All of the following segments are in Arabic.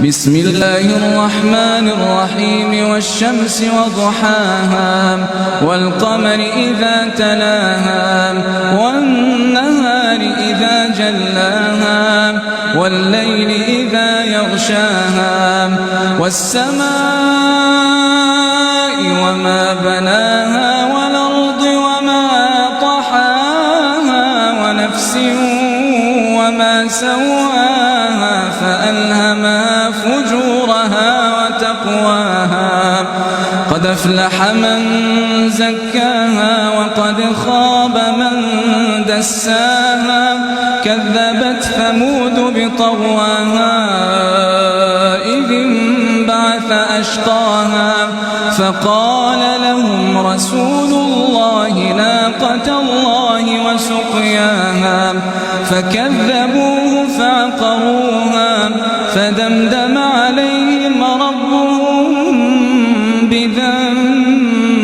بسم الله الرحمن الرحيم والشمس وضحاها والقمر إذا تلاها والنهار إذا جلاها والليل إذا يغشاها والسماء وما بناها والأرض وما طحاها ونفس وما سواها فألهمها فجورها وتقواها قد أفلح من زكاها وقد خاب من دساها كذبت ثمود بطغواها إذ انبعث أشقاها فقال لهم رسول الله ناقة الله وسقياها فكذبوه فعقروها فدمدم عليهم ربهم بذنبهم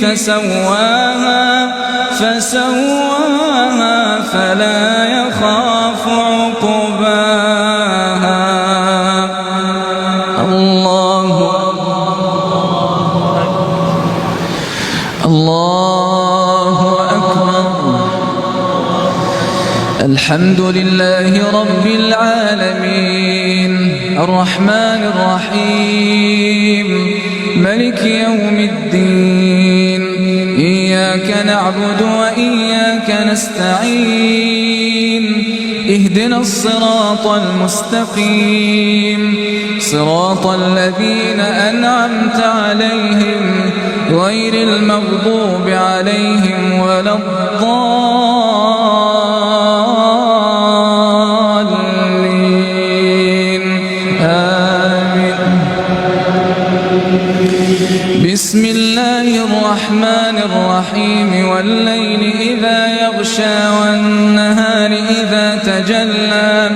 فسواها فلا يخاف عقباها. الله أكبر. الحمد لله رب العالمين الرحمن الرحيم ملك يوم الدين إياك نعبد وإياك نستعين اهدنا الصراط المستقيم صراط الذين أنعمت عليهم غير المغضوب عليهم ولا الضالين آمين. بسم الله الرحمن الرحيم والليل إذا يغشى والنهار إذا تجلى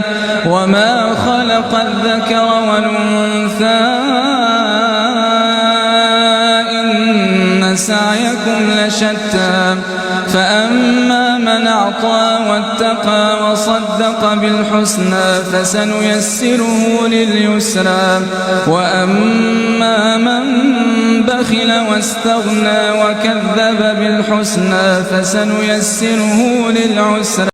وما خلق الذكر والأنثى إن سعيكم لشتى فأما من أعطى واتقى وصدق بالحسنى فسنيسره لليسرى وأما من بخل واستغنى وكذب بالحسنى فسنيسره للعسرى